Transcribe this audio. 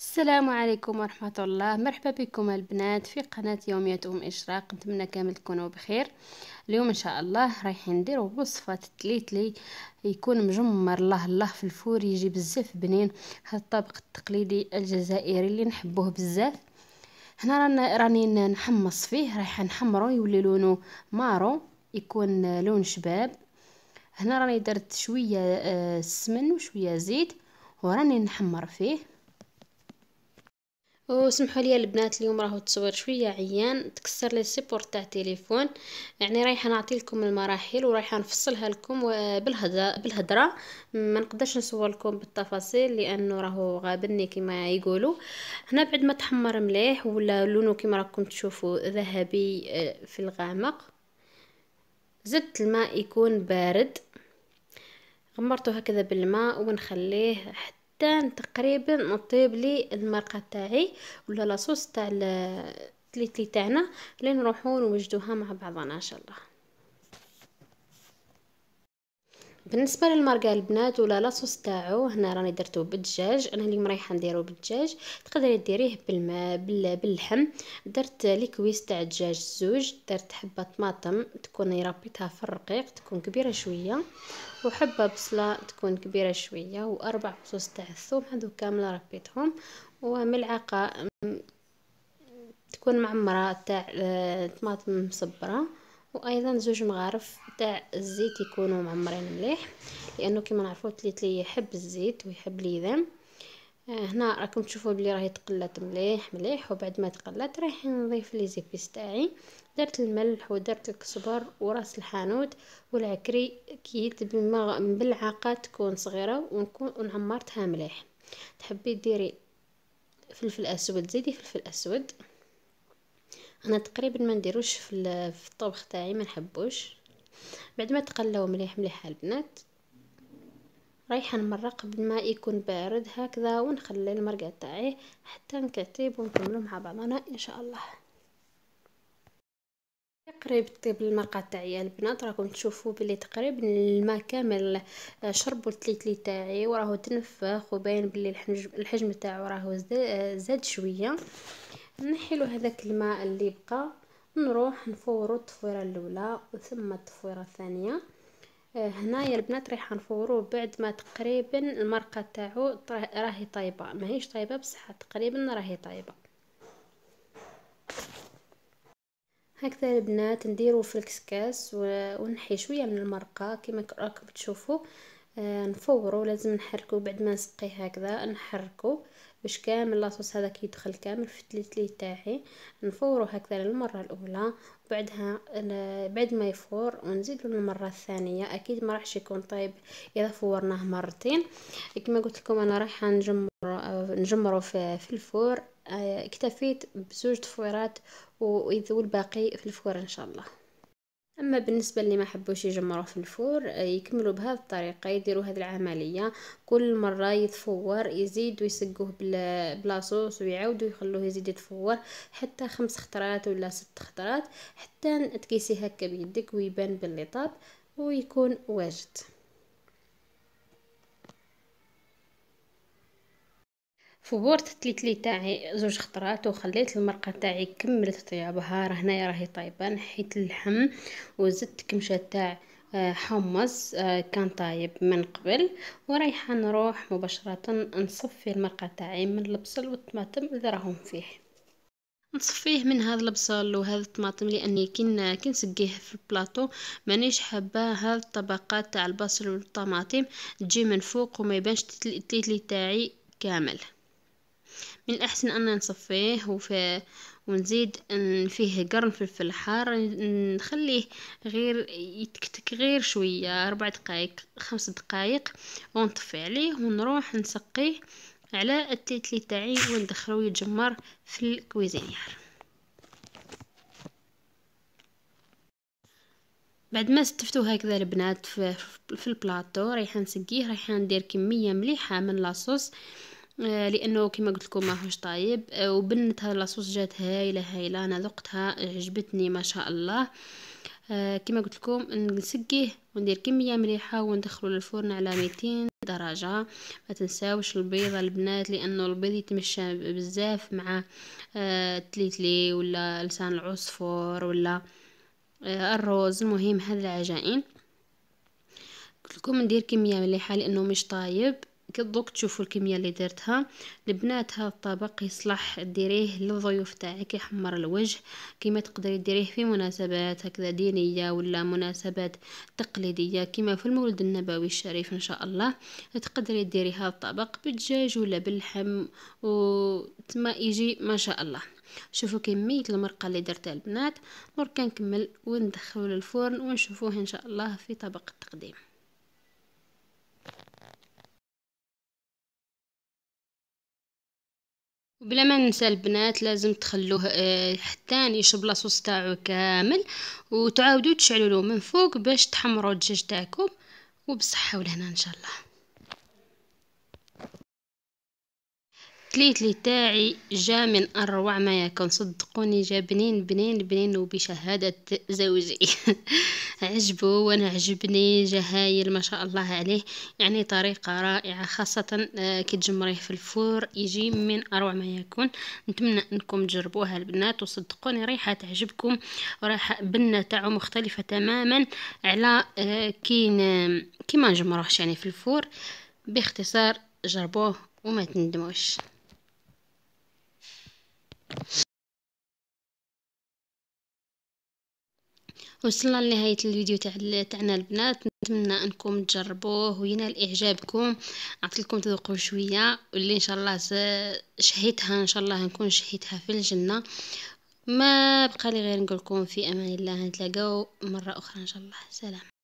السلام عليكم ورحمة الله. مرحبا بكم البنات في قناة يوميات إشراق. نتمنى كامل تكونوا بخير. اليوم إن شاء الله رايحين نديروا وصفة تليتلي يكون مجمر الله الله في الفور، يجي بزاف بنين. هذا الطبق التقليدي الجزائري اللي نحبوه بزاف. هنا راني نحمص فيه، رايحه نحمرو يولي لونه مارو، يكون لون شباب. هنا راني درت شوية سمن وشوية زيت وراني نحمر فيه. وسمحوا لي البنات، اليوم راهو التصوير شويه عيان، تكسر لي السيبور تاع التليفون، يعني رايحه نعطي لكم المراحل ورايحه نفصلها لكم بالهضره. ما نقدرش نصور لكم بالتفاصيل لانه راهو غابني كما يقولوا. هنا بعد ما تحمر مليح ولا لونه كما راكم تشوفوا ذهبي في الغامق، زدت الماء يكون بارد، غمرته هكذا بالماء ونخليه حتى تقريبا نطيب لي المرقه تاعي ولا لاصوص تاع التليتلي تاعنا اللي نروحوا نوجدوها مع بعضنا ان شاء الله. بالنسبه للمرقه البنات ولا لاصوص تاعو، هنا راني درتو بالدجاج. انا اليوم رايحه نديرو بالدجاج، تقدري ديريه بالماء باللحم. درت ليكويس تاع الدجاج زوج، درت حبه طماطم تكون ربيتها في الرقيق تكون كبيره شويه، وحبه بصله تكون كبيره شويه، واربع فصوص تاع الثوم هذو كامله ربيتهم، وملعقه تكون معمره تاع طماطم مصبره، وايضا زوج مغارف تاع الزيت يكونوا معمرين مليح، لانه كما نعرفوا تليتلي يحب الزيت ويحب ليذم. هنا راكم تشوفوا بلي راهي تقلات مليح مليح، وبعد ما تقلات رايح نضيف لي زيبيس تاعي. درت الملح ودرت الكزبر وراس الحانوت والعكري كيت بالملعقه تكون صغيره، ونعمرتها مليح. تحبي ديري فلفل اسود زيدي فلفل اسود. انا تقريبا ما نديروش في الطبخ تاعي، ما نحبوش. بعد ما تقلوا مليح مليح البنات، رايحه نمرق بالماء يكون بارد هكذا، ونخلي المرقه تاعي حتى نكتب ونكملوا مع بعضنا ان شاء الله. قريب تطيب المرقه تاعي البنات، راكم تشوفوا بلي تقريبا الماء كامل شربوا التليتلي تاعي وراهو تنفخ، وباين بلي الحجم تاعو راهو زاد شويه. نحيلو هذاك الماء اللي بقى، نروح نفورو التفويره الاولى وثم التفويره الثانيه. هنا يا البنات رايحه نفوروه بعد ما تقريبا المرقه تاعو راهي طايبه، ماهيش طايبه بصح تقريبا راهي طايبه هكذا البنات. نديرو في الكسكاس ونحي شويه من المرقه كما راكم تشوفوا. نفورو، لازم نحركو بعد ما نسقيه هكذا، نحركو باش كامل لاصوص هذاك يدخل كامل في التليتلي تاعي. نفورو هكذا للمره الاولى، وبعدها بعد ما يفور ونزيدو للمره الثانيه. اكيد ما راحش يكون طيب اذا فورناه مرتين. كما قلت لكم انا رايحه نجمرو في الفور. اكتفيت بزوج تفويرات والباقي في الفور ان شاء الله. اما بالنسبه اللي ما حبوش يجمروه في الفور، يكملوا بهذه الطريقه، يديروا هذه العمليه كل مره يتفور يزيد ويسقوه بلاصوص ويعاودوا يخلوه يزيد يتفور حتى 5 خطرات ولا 6 خطرات، حتى تقيسي هكا بيدك ويبان باللي طاب ويكون واجد. فورت التليتلي تاعي زوج خطرات وخليت المرقه تاعي كملت طيابها. هنايا راهي طايبه، نحيت اللحم وزدت كمشه تاع حمص كان طايب من قبل، ورايحه نروح مباشره نصفي المرقه تاعي من البصل والطماطم اللي راهم فيه. نصفيه من هذا البصل وهذا الطماطم لاني كي نسقيه في البلاطو مانيش حابه هذه الطبقات تاع البصل والطماطم تجي من فوق وما يبانش التليتلي تاعي كامل. من الأحسن أن نصفيه ونزيد فيه قرن فلفل حار، نخليه غير يتكتك غير شوية 4 دقائق 5 دقائق، ونطفي عليه ونروح نسقيه على التيتلي تاعي وندخلو يتجمر في الكويزينيار. بعد ما استفتو هكذا البنات في البلاطو، رايحه نسقيه، رايحه ندير كميه مليحه من لاصوص لانه كما قلت لكم ماهوش طايب. وبنت هذا لاصوص جات هايله هايله، انا ذقتها عجبتني ما شاء الله. كما قلت لكم نسقيه وندير كميه مليحه وندخلو للفرن على 200 درجه. ما تنساوش البيض البنات، لانه البيض يتمشى بزاف مع التليتلي ولا لسان العصفور ولا الرز. المهم هذه العجائن قلت لكم ندير كميه مليحه لانه مش طايب. كدوك تشوفوا الكميه اللي درتها. البنات هذا الطبق يصلح ديريه للضيوف تاعك، يحمر الوجه. كما تقدري ديريه في مناسبات هكذا دينيه ولا مناسبات تقليديه كما في المولد النبوي الشريف ان شاء الله. تقدري ديري هذا الطبق بالدجاج ولا باللحم وتما يجي ما شاء الله. شوفوا كميه المرقه اللي درتها البنات. درك نكمل وندخلو للفرن ونشوفوه ان شاء الله في طبق التقديم. وبلا ما ننسى البنات لازم تخلوه حتى يشرب لاصوص تاعو كامل، وتعاودوا تشعلوا له من فوق باش تحمروا الدجاج تاعكم. وبصحه والهنا ان شاء الله. التليتلي تاعي جا من اروع ما يكون، صدقوني جا بنين بنين بنين وبشهادة زوجي. عجبه وانا عجبني، جا هايل ما شاء الله عليه. يعني طريقة رائعة، خاصة كي تجمريه في الفور يجي من اروع ما يكون. نتمنى انكم تجربوها البنات، وصدقوني ريحة تعجبكم. وريحة بنة تاعو مختلفة تماما على كي ما نجمروهش يعني في الفور. باختصار جربوه وما تندموش. وصلنا لنهاية الفيديو تاعنا البنات. نتمنى انكم تجربوه وينال اعجابكم. عطيتلكم تذوقوا شويه، واللي ان شاء الله شهيتها ان شاء الله نكون شهيتها في الجنه. ما بقى لي غير نقولكم في امان الله، نتلاقاو مره اخرى ان شاء الله. سلام.